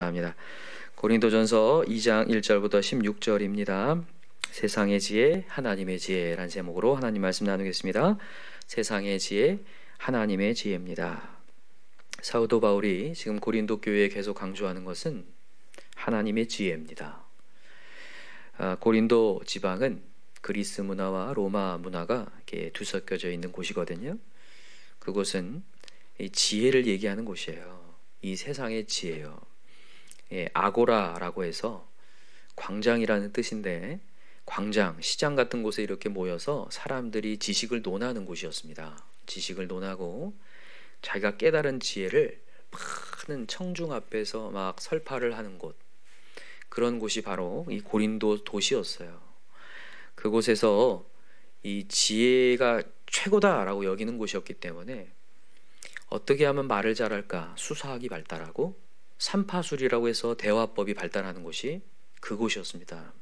합니다. 고린도전서 2장 1절부터 16절입니다. 세상의 지혜, 하나님의 지혜라는 제목으로 하나님 말씀 나누겠습니다. 세상의 지혜, 하나님의 지혜입니다. 사도 바울이 지금 고린도 교회에 계속 강조하는 것은 하나님의 지혜입니다. 고린도 지방은 그리스 문화와 로마 문화가 이렇게 뒤섞여져 있는 곳이거든요. 그곳은 이 지혜를 얘기하는 곳이에요. 이 세상의 지혜요. 아고라라고 해서 광장이라는 뜻인데, 광장, 시장 같은 곳에 이렇게 모여서 사람들이 지식을 논하는 곳이었습니다. 지식을 논하고 자기가 깨달은 지혜를 많은 청중 앞에서 막 설파를 하는 곳, 그런 곳이 바로 이 고린도 도시였어요. 그곳에서 이 지혜가 최고다라고 여기는 곳이었기 때문에 어떻게 하면 말을 잘할까 수사학이 발달하고 삼파술이라고 해서 대화법이 발달하는 곳이 그곳이었습니다.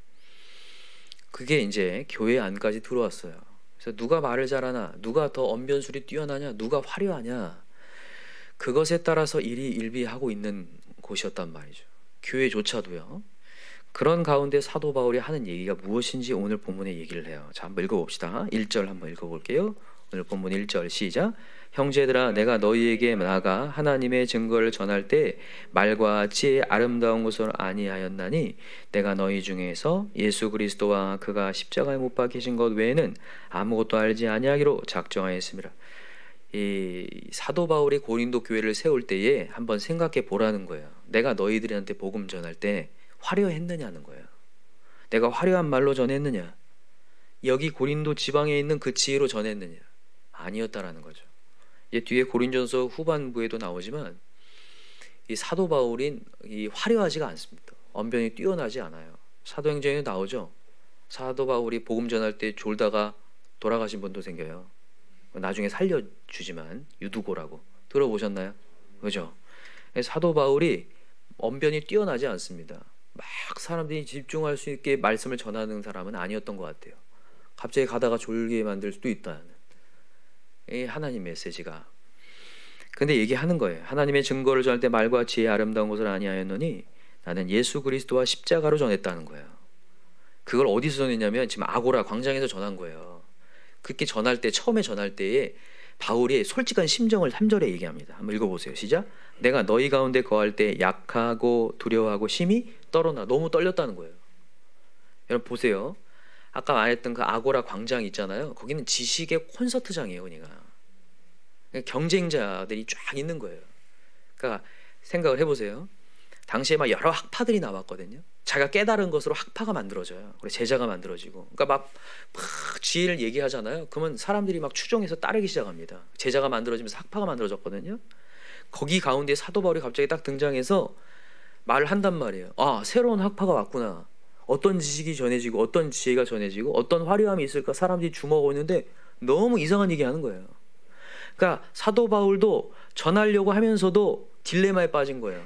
그게 이제 교회 안까지 들어왔어요. 그래서 누가 말을 잘하나, 누가 더 언변술이 뛰어나냐, 누가 화려하냐, 그것에 따라서 일이 일비하고 있는 곳이었단 말이죠. 교회조차도요. 그런 가운데 사도 바울이 하는 얘기가 무엇인지 오늘 본문에 얘기를 해요. 자, 한번 읽어봅시다. 1절 한번 읽어볼게요. 오늘 본문 1절 시작. 형제들아, 내가 너희에게 나아가 하나님의 증거를 전할 때 말과 지혜의 아름다운 것을 아니하였나니 내가 너희 중에서 예수 그리스도와 그가 십자가에 못 박히신 것 외에는 아무것도 알지 아니하기로 작정하였습니다. 이 사도 바울이 고린도 교회를 세울 때에 한번 생각해 보라는 거예요. 내가 너희들한테 복음 전할 때 화려했느냐는 거예요. 내가 화려한 말로 전했느냐, 여기 고린도 지방에 있는 그 지혜로 전했느냐, 아니었다라는 거죠. 뒤에 고린전서 후반부에도 나오지만 이 사도 바울인 이 화려하지가 않습니다. 언변이 뛰어나지 않아요. 사도행전에 나오죠. 사도 바울이 복음 전할 때 졸다가 돌아가신 분도 생겨요. 나중에 살려주지만 유두고라고 들어보셨나요? 그죠? 사도 바울이 언변이 뛰어나지 않습니다. 막 사람들이 집중할 수 있게 말씀을 전하는 사람은 아니었던 것 같아요. 갑자기 가다가 졸게 만들 수도 있다는 이 하나님 메시지가. 근데 얘기하는 거예요. 하나님의 증거를 전할 때 말과 지혜의 아름다운 것을 아니하였노니 나는 예수 그리스도와 십자가로 전했다는 거예요. 그걸 어디서 전했냐면 지금 아고라 광장에서 전한 거예요. 그렇게 전할 때, 처음에 전할 때에 바울이 솔직한 심정을 3절에 얘기합니다. 한번 읽어보세요. 시작. 내가 너희 가운데 거할 때 약하고 두려워하고 심히 떨어나. 너무 떨렸다는 거예요. 여러분 보세요. 아까 말했던 그 아고라 광장 있잖아요. 거기는 지식의 콘서트장이에요. 그러니까 경쟁자들이 쫙 있는 거예요. 그러니까 생각을 해보세요. 당시에 막 여러 학파들이 나왔거든요. 자기가 깨달은 것으로 학파가 만들어져요. 그리고 제자가 만들어지고. 그러니까 막 지혜를 얘기하잖아요. 그러면 사람들이 막 추종해서 따르기 시작합니다. 제자가 만들어지면서 학파가 만들어졌거든요. 거기 가운데 사도 바울이 갑자기 딱 등장해서 말을 한단 말이에요. 아, 새로운 학파가 왔구나. 어떤 지식이 전해지고 어떤 지혜가 전해지고 어떤 화려함이 있을까 사람들이 주목하고 있는데 너무 이상한 얘기 하는 거예요. 그러니까 사도 바울도 전하려고 하면서도 딜레마에 빠진 거예요.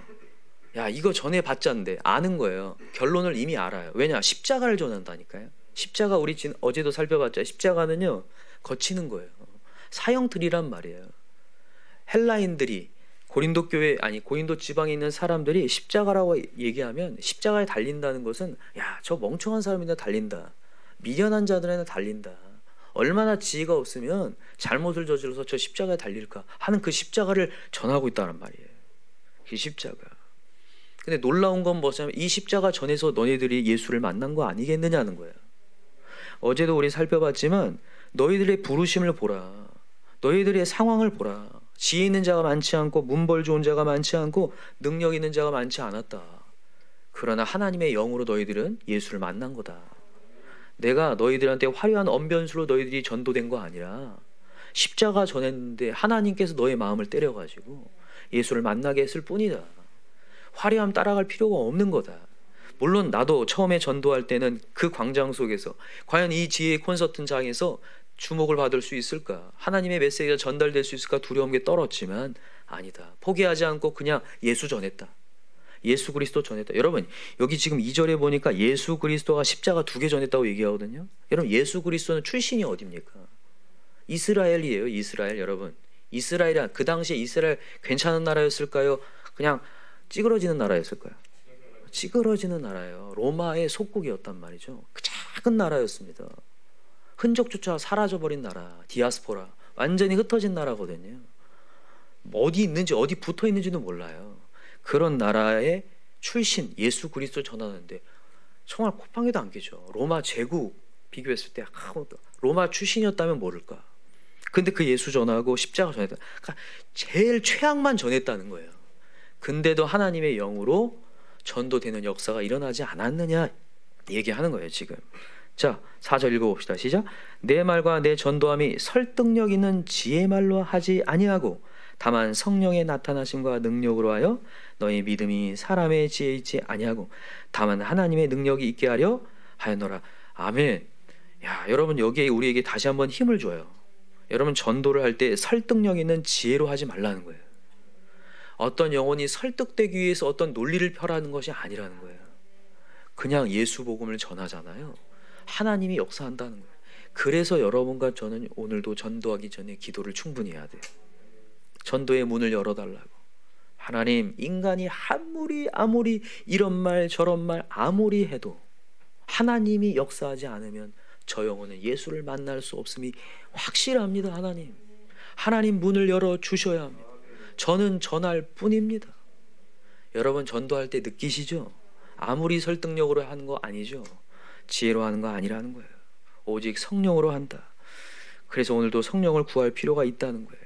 야, 이거 전해봤자인데 아는 거예요. 결론을 이미 알아요. 왜냐? 십자가를 전한다니까요. 십자가 우리 어제도 살펴봤죠. 십자가는요 거치는 거예요. 사형틀이란 말이에요. 헬라인들이 고린도 교회, 아니 고린도 지방에 있는 사람들이 십자가라고 얘기하면 십자가에 달린다는 것은 야, 저 멍청한 사람이나 달린다, 미련한 자들에나 달린다, 얼마나 지혜가 없으면 잘못을 저질러서 저 십자가에 달릴까 하는 그 십자가를 전하고 있다는 말이에요. 그 십자가. 근데 놀라운 건 뭐냐면 이 십자가 전에서 너희들이 예수를 만난 거 아니겠느냐는 거예요. 어제도 우리 살펴봤지만 너희들의 부르심을 보라, 너희들의 상황을 보라. 지혜 있는 자가 많지 않고 문벌 좋은 자가 많지 않고 능력 있는 자가 많지 않았다. 그러나 하나님의 영으로 너희들은 예수를 만난 거다. 내가 너희들한테 화려한 언변수로 너희들이 전도된 거 아니라 십자가 전했는데 하나님께서 너의 마음을 때려가지고 예수를 만나게 했을 뿐이다. 화려함 따라갈 필요가 없는 거다. 물론 나도 처음에 전도할 때는 그 광장 속에서 과연 이 지혜의 콘서트장에서 주목을 받을 수 있을까, 하나님의 메시지가 전달될 수 있을까 두려운 게 떨었지만 아니다. 포기하지 않고 그냥 예수 전했다. 예수 그리스도 전했다. 여러분 여기 지금 2절에 보니까 예수 그리스도가 십자가 2개 전했다고 얘기하거든요. 여러분 예수 그리스도는 출신이 어디입니까? 이스라엘이에요. 이스라엘. 여러분 이스라엘이 그 당시에 이스라엘 괜찮은 나라였을까요? 그냥 찌그러지는 나라였을까요? 찌그러지는 나라예요. 로마의 속국이었단 말이죠. 그 작은 나라였습니다. 흔적조차 사라져버린 나라, 디아스포라, 완전히 흩어진 나라거든요. 어디 있는지 어디 붙어 있는지도 몰라요. 그런 나라의 출신 예수 그리스도 전하는데 정말 콧방에도 안 끼죠. 로마 제국 비교했을 때 로마 출신이었다면 모를까. 근데 그 예수 전하고 십자가 전했다. 그러니까 제일 최악만 전했다는 거예요. 근데도 하나님의 영으로 전도되는 역사가 일어나지 않았느냐 얘기하는 거예요 지금. 자 4절 읽어봅시다. 시작. 내 말과 내 전도함이 설득력 있는 지혜 말로 하지 아니하고 다만 성령의 나타나심과 능력으로 하여 너희 믿음이 사람의 지혜에 있지 아니하고 다만 하나님의 능력이 있게 하려 하였노라. 아멘. 야 여러분 여기에 우리에게 다시 한번 힘을 줘요. 여러분 전도를 할 때 설득력 있는 지혜로 하지 말라는 거예요. 어떤 영혼이 설득되기 위해서 어떤 논리를 펴라는 것이 아니라는 거예요. 그냥 예수 복음을 전하잖아요. 하나님이 역사한다는 거예요. 그래서 여러분과 저는 오늘도 전도하기 전에 기도를 충분히 해야 돼요. 전도의 문을 열어달라고. 하나님, 인간이 아무리 이런 말 저런 말 아무리 해도 하나님이 역사하지 않으면 저 영혼은 예수를 만날 수 없음이 확실합니다. 하나님 문을 열어주셔야 합니다. 저는 전할 뿐입니다. 여러분 전도할 때 느끼시죠? 아무리 설득력으로 하는 거 아니죠. 지혜로 하는 거 아니라는 거예요. 오직 성령으로 한다. 그래서 오늘도 성령을 구할 필요가 있다는 거예요.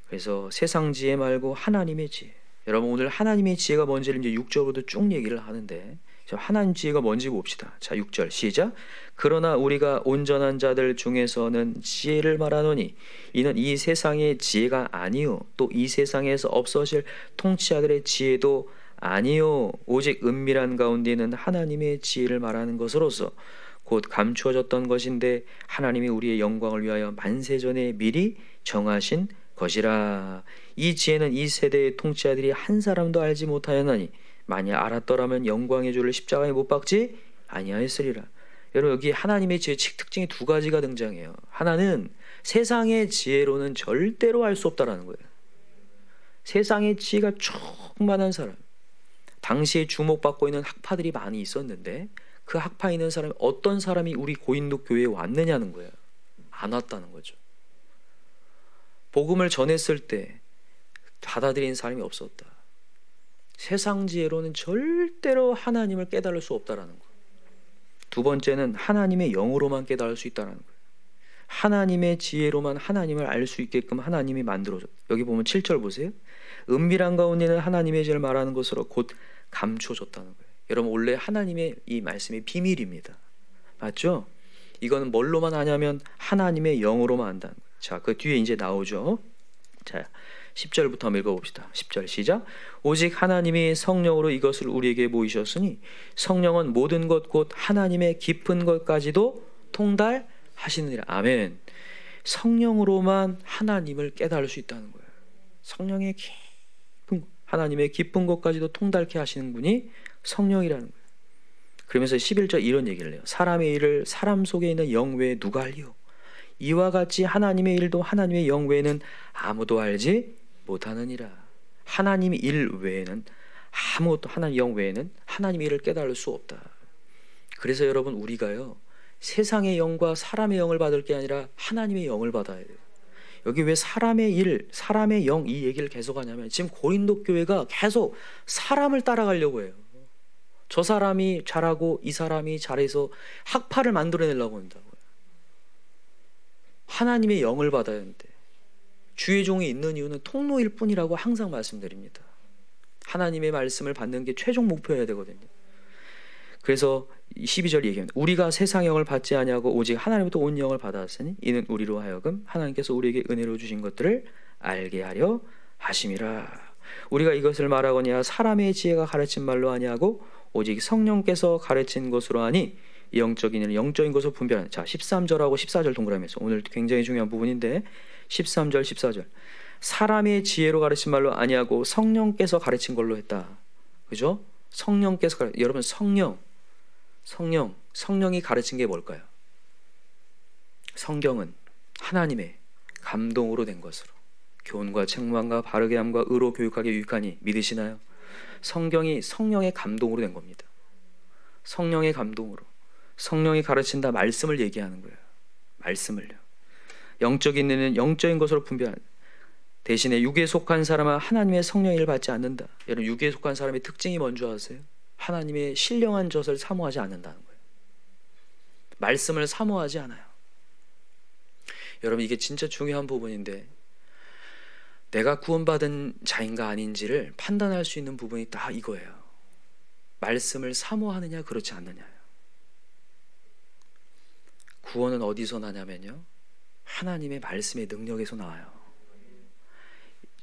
그래서 세상 지혜 말고 하나님의 지혜. 여러분 오늘 하나님의 지혜가 뭔지를 이제 6절부터 쭉 얘기를 하는데 하나님 지혜가 뭔지 봅시다. 자 6절 시작. 그러나 우리가 온전한 자들 중에서는 지혜를 말하노니 이는 이 세상의 지혜가 아니요 또 이 세상에서 없어질 통치자들의 지혜도 아니요 오직 은밀한 가운데는 하나님의 지혜를 말하는 것으로서 곧 감추어졌던 것인데 하나님이 우리의 영광을 위하여 만세전에 미리 정하신 것이라. 이 지혜는 이 세대의 통치자들이 한 사람도 알지 못하였나니 만약 알았더라면 영광의 주를 십자가에 못 박지 아니하였으리라. 여러분 여기 하나님의 지혜 특징이 두 가지가 등장해요. 하나는 세상의 지혜로는 절대로 알 수 없다라는 거예요. 세상의 지혜가 충만한 사람, 당시에 주목받고 있는 학파들이 많이 있었는데 그 학파에 있는 사람이 어떤 사람이 우리 고인도 교회에 왔느냐는 거예요. 안 왔다는 거죠. 복음을 전했을 때 받아들인 사람이 없었다. 세상 지혜로는 절대로 하나님을 깨달을 수 없다라는 거. 두 번째는 하나님의 영으로만 깨달을 수 있다는 거예요. 하나님의 지혜로만 하나님을 알 수 있게끔 하나님이 만들어줬다. 여기 보면 7절 보세요. 은밀한 가운데는 하나님의 지혜를 말하는 것으로 곧 감춰졌다는 거예요. 여러분 원래 하나님의 이 말씀이 비밀입니다. 맞죠? 이거는 뭘로만 하냐면 하나님의 영으로만 한다는 거예요. 자, 그 뒤에 이제 나오죠. 자, 10절부터 한번 읽어봅시다. 10절 시작. 오직 하나님이 성령으로 이것을 우리에게 보이셨으니 성령은 모든 것 곧 하나님의 깊은 것까지도 통달하시느니라. 아멘. 성령으로만 하나님을 깨달을 수 있다는 거예요. 성령의 깊은 하나님의 깊은 것까지도 통달케 하시는 분이 성령이라는 거예요. 그러면서 11절 이런 얘기를 해요. 사람의 일을 사람 속에 있는 영 외에 누가 알리요? 이와 같이 하나님의 일도 하나님의 영 외에는 아무도 알지 못하느니라. 하나님의 일 외에는 아무것도 하나님 영 외에는 하나님의 일을 깨달을 수 없다. 그래서 여러분 우리가요 세상의 영과 사람의 영을 받을 게 아니라 하나님의 영을 받아야 돼요. 여기 왜 사람의 일, 사람의 영 이 얘기를 계속 하냐면 지금 고린도 교회가 계속 사람을 따라가려고 해요. 저 사람이 잘하고 이 사람이 잘해서 학파를 만들어내려고 한다고요. 하나님의 영을 받아야 하는데 주의 종이 있는 이유는 통로일 뿐이라고 항상 말씀드립니다. 하나님의 말씀을 받는 게 최종 목표여야 되거든요. 그래서 12절 얘기합니다. 우리가 세상 영을 받지 아니하고 오직 하나님부터 온 영을 받았으니 이는 우리로 하여금 하나님께서 우리에게 은혜로 주신 것들을 알게 하려 하심이라. 우리가 이것을 말하거니와 사람의 지혜가 가르친 말로 아니하고 오직 성령께서 가르친 것으로 하니 영적인 일은 영적인 것으로 분별하는. 자 13절하고 14절 동그라미에서 오늘 굉장히 중요한 부분인데 13절 14절 사람의 지혜로 가르친 말로 아니하고 성령께서 가르친 걸로 했다. 그죠? 성령께서 여러분 성령이 가르친 게 뭘까요? 성경은 하나님의 감동으로 된 것으로 교훈과 책망과 바르게 함과 의로 교육하게 유익하니 믿으시나요? 성경이 성령의 감동으로 된 겁니다. 성령의 감동으로. 성령이 가르친다 말씀을 얘기하는 거예요. 말씀을요. 영적인 일은 영적인 것으로 분별하는. 대신에 육에 속한 사람은 하나님의 성령을 받지 않는다. 여러분, 육에 속한 사람의 특징이 뭔지 아세요? 하나님의 신령한 젖을 사모하지 않는다는 거예요. 말씀을 사모하지 않아요. 여러분, 이게 진짜 중요한 부분인데, 내가 구원받은 자인가 아닌지를 판단할 수 있는 부분이 딱 이거예요. 말씀을 사모하느냐 그렇지 않느냐요. 구원은 어디서 나냐면요, 하나님의 말씀의 능력에서 나와요.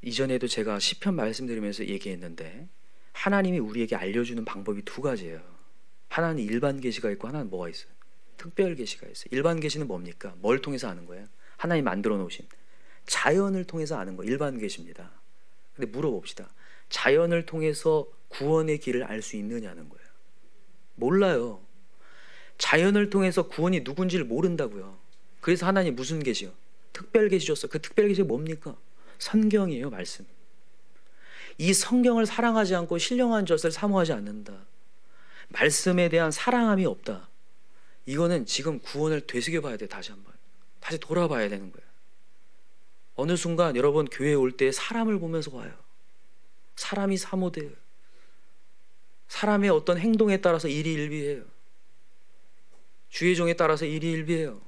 이전에도 제가 시편 말씀드리면서 얘기했는데, 하나님이 우리에게 알려주는 방법이 두 가지예요. 하나는 일반 계시가 있고, 하나는 뭐가 있어요? 특별 계시가 있어요. 일반 계시는 뭡니까? 뭘 통해서 아는 거예요? 하나님 만들어 놓으신 자연을 통해서 아는 거, 일반 계시입니다. 근데 물어봅시다. 자연을 통해서 구원의 길을 알 수 있느냐는 거예요. 몰라요. 자연을 통해서 구원이 누군지를 모른다고요. 그래서 하나님 무슨 계시요? 특별 계시 줬어. 그 특별 계시가 뭡니까? 성경이에요. 말씀. 이 성경을 사랑하지 않고 신령한 젖을 사모하지 않는다. 말씀에 대한 사랑함이 없다. 이거는 지금 구원을 되새겨 봐야 돼. 다시 한번. 다시 돌아봐야 되는 거예요. 어느 순간 여러분 교회에 올 때 사람을 보면서 와요. 사람이 사모돼요. 사람의 어떤 행동에 따라서 일희일비해요. 주의 종에 따라서 일희일비해요.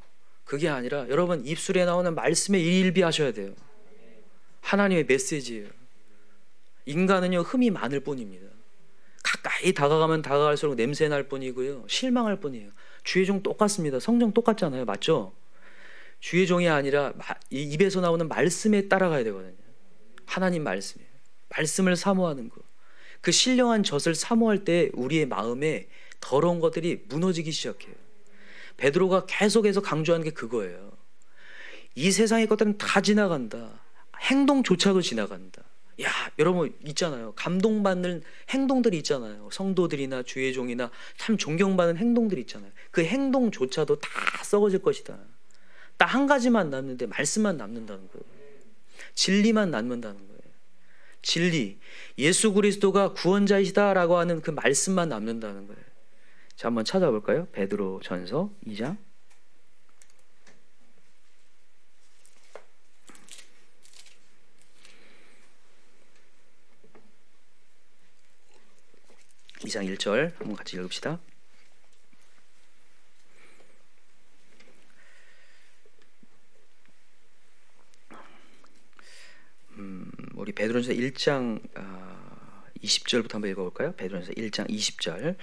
그게 아니라 여러분 입술에 나오는 말씀에 일희일비하셔야 돼요. 하나님의 메시지예요. 인간은요, 흠이 많을 뿐입니다. 가까이 다가가면 다가갈수록 냄새 날 뿐이고요, 실망할 뿐이에요. 주의 종 똑같습니다. 성경 똑같잖아요. 맞죠? 주의 종이 아니라 입에서 나오는 말씀에 따라가야 되거든요. 하나님 말씀이에요. 말씀을 사모하는 거. 그 신령한 젖을 사모할 때 우리의 마음에 더러운 것들이 무너지기 시작해요. 베드로가 계속해서 강조하는 게 그거예요. 이 세상의 것들은 다 지나간다. 행동조차도 지나간다. 야, 여러분 있잖아요. 감동받는 행동들이 있잖아요. 성도들이나 주의 종이나 참 존경받는 행동들이 있잖아요. 그 행동조차도 다 썩어질 것이다. 딱 한 가지만 남는데 말씀만 남는다는 거예요. 진리만 남는다는 거예요. 진리, 예수 그리스도가 구원자이시다라고 하는 그 말씀만 남는다는 거예요. 자, 한번 찾아볼까요? 베드로 전서 2장 1절 한번 같이 읽읍시다. 우리 베드로전서 1장 20절부터 한번 읽어볼까요? 베드로전서 1장 20절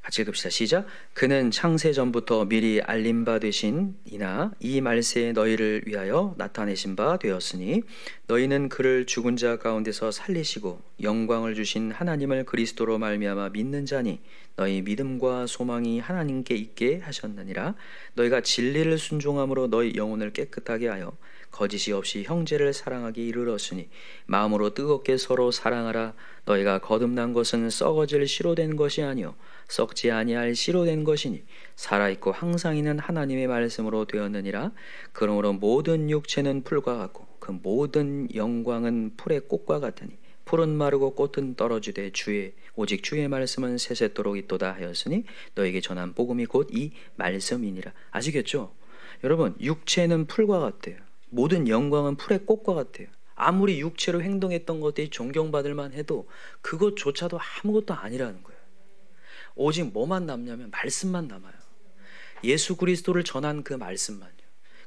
같이 읽읍시다. 시작. 그는 창세 전부터 미리 알림 바 되신 이나 이 말세에 너희를 위하여 나타내신 바 되었으니 너희는 그를 죽은 자 가운데서 살리시고 영광을 주신 하나님을 그리스도로 말미암아 믿는 자니 너희 믿음과 소망이 하나님께 있게 하셨느니라. 너희가 진리를 순종함으로 너희 영혼을 깨끗하게 하여 거짓이 없이 형제를 사랑하기 이르렀으니 마음으로 뜨겁게 서로 사랑하라. 너희가 거듭난 것은 썩어질 씨로 된 것이 아니요 썩지 아니할 씨로 된 것이니 살아있고 항상 있는 하나님의 말씀으로 되었느니라. 그러므로 모든 육체는 풀과 같고 그 모든 영광은 풀의 꽃과 같으니 풀은 마르고 꽃은 떨어지되 오직 주의 말씀은 세세토록 있도다 하였으니 너에게 전한 복음이 곧 이 말씀이니라. 아시겠죠? 여러분, 육체는 풀과 같아요. 모든 영광은 풀의 꽃과 같아요. 아무리 육체로 행동했던 것들이 존경받을 만해도 그것조차도 아무것도 아니라는 거예요. 오직 뭐만 남냐면 말씀만 남아요. 예수 그리스도를 전한 그 말씀만요.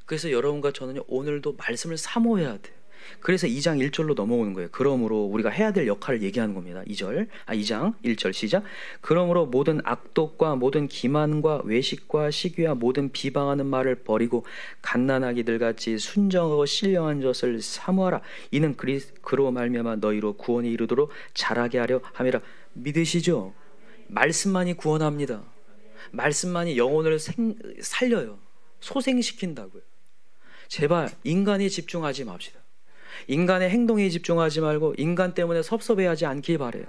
그래서 여러분과 저는 오늘도 말씀을 사모해야 돼요. 그래서 2장 1절로 넘어오는 거예요. 그러므로 우리가 해야 될 역할을 얘기하는 겁니다. 2장 1절 시작. 그러므로 모든 악독과 모든 기만과 외식과 시기와 모든 비방하는 말을 버리고 갓난아기들 같이 순정하고 신령한 젖을 사모하라. 이는 그로 말미암아 너희로 구원에 이르도록 자라게 하려 함이라. 믿으시죠? 말씀만이 구원합니다. 말씀만이 영혼을 살려요. 소생시킨다고요. 제발 인간에 집중하지 맙시다. 인간의 행동에 집중하지 말고 인간 때문에 섭섭해하지 않길 바라요.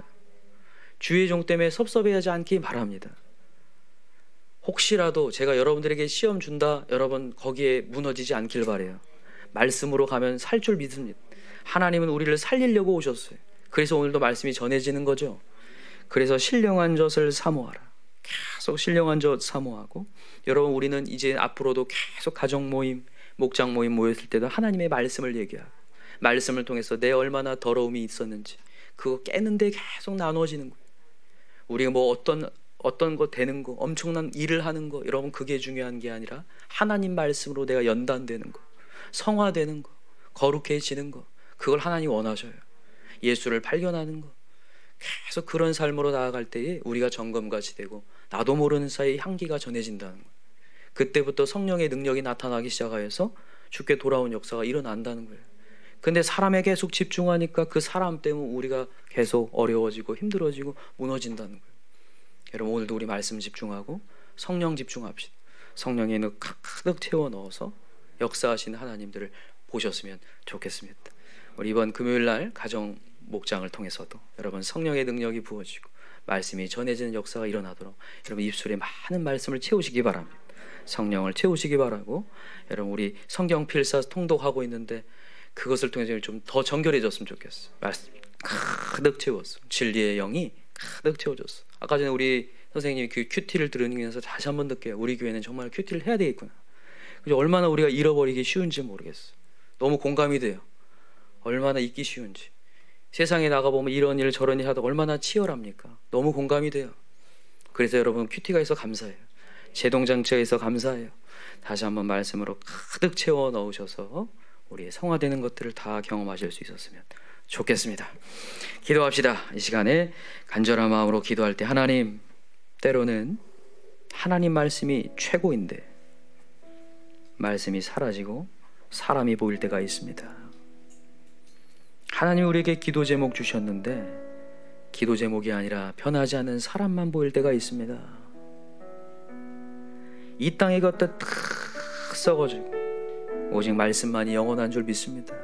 주의 종 때문에 섭섭해하지 않길 바랍니다. 혹시라도 제가 여러분들에게 시험 준다, 여러분 거기에 무너지지 않길 바라요. 말씀으로 가면 살 줄 믿습니다. 하나님은 우리를 살리려고 오셨어요. 그래서 오늘도 말씀이 전해지는 거죠. 그래서 신령한 젖을 사모하라. 계속 신령한 젖 사모하고, 여러분 우리는 이제 앞으로도 계속 가정 모임, 목장 모임 모였을 때도 하나님의 말씀을 얘기하고, 말씀을 통해서 내 얼마나 더러움이 있었는지 그거 깨는데 계속 나눠지는 거예요. 우리가 뭐 어떤 거 되는 거, 엄청난 일을 하는 거, 여러분 그게 중요한 게 아니라 하나님 말씀으로 내가 연단되는 거, 성화되는 거, 거룩해지는 거, 그걸 하나님 원하셔요. 예수를 발견하는 거, 계속 그런 삶으로 나아갈 때에 우리가 점검같이 되고 나도 모르는 사이에 향기가 전해진다는 거예요. 그때부터 성령의 능력이 나타나기 시작하여서 주께 돌아온 역사가 일어난다는 거예요. 근데 사람에 계속 집중하니까 그 사람 때문에 우리가 계속 어려워지고 힘들어지고 무너진다는 거예요. 여러분 오늘도 우리 말씀 집중하고 성령 집중합시다. 성령의 능력 가득 채워 넣어서 역사하시는 하나님들을 보셨으면 좋겠습니다. 우리 이번 금요일날 가정 목장을 통해서도 여러분 성령의 능력이 부어지고 말씀이 전해지는 역사가 일어나도록 여러분 입술에 많은 말씀을 채우시기 바랍니다. 성령을 채우시기 바라고, 여러분 우리 성경 필사 통독하고 있는데 그것을 통해서 좀 더 정결해졌으면 좋겠어요. 말씀 가득 채웠어. 진리의 영이 가득 채워졌어. 아까 전에 우리 선생님이 그 큐티를 들으면서 다시 한번 느껴요. 우리 교회는 정말 큐티를 해야 되겠구나. 얼마나 우리가 잃어버리기 쉬운지 모르겠어. 너무 공감이 돼요. 얼마나 잊기 쉬운지. 세상에 나가보면 이런 일 저런 일 하다가 얼마나 치열합니까? 너무 공감이 돼요. 그래서 여러분 큐티가 있어 감사해요. 제동장치가 있어 감사해요. 다시 한번 말씀으로 가득 채워 넣으셔서 우리의 성화되는 것들을 다 경험하실 수 있었으면 좋겠습니다. 기도합시다. 이 시간에 간절한 마음으로 기도할 때, 하나님, 때로는 하나님 말씀이 최고인데 말씀이 사라지고 사람이 보일 때가 있습니다. 하나님 우리에게 기도 제목 주셨는데 기도 제목이 아니라 변하지 않는 사람만 보일 때가 있습니다. 이 땅에 걷다 탁 썩어지고 오직 말씀만이 영원한 줄 믿습니다.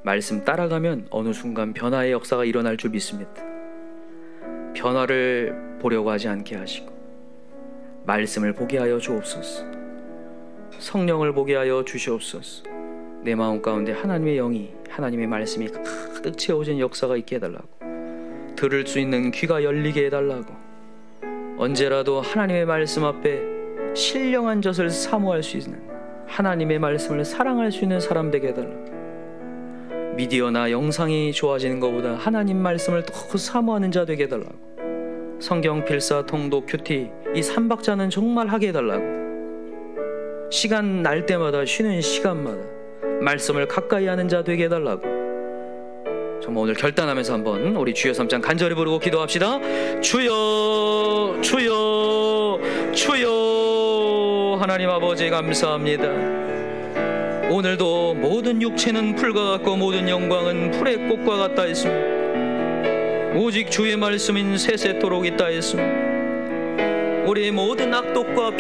말씀 따라가면 어느 순간 변화의 역사가 일어날 줄 믿습니다. 변화를 보려고 하지 않게 하시고 말씀을 보게 하여 주옵소서. 성령을 보게 하여 주시옵소서. 내 마음 가운데 하나님의 영이, 하나님의 말씀이 가득 채워진 역사가 있게 해달라고, 들을 수 있는 귀가 열리게 해달라고, 언제라도 하나님의 말씀 앞에 신령한 젖을 사모할 수 있는, 하나님의 말씀을 사랑할 수 있는 사람 되게 해달라고, 미디어나 영상이 좋아지는 것보다 하나님 말씀을 더 사모하는 자 되게 해달라고, 성경 필사 통독 큐티 이 3박자는 정말 하게 해달라고, 시간 날 때마다 쉬는 시간마다 말씀을 가까이 하는 자 되게 해달라고, 정말 오늘 결단하면서 한번 우리 주여 3장 간절히 부르고 기도합시다. 주여 주여 주여. 하나님 아버지 감사합니다. 오늘도 모든 육체는 풀과 같고 모든 영광은 풀의 꽃과 같다 했습니다. 오직 주의 말씀인 세세토록 있다 했습니다. 우리의 모든 악독과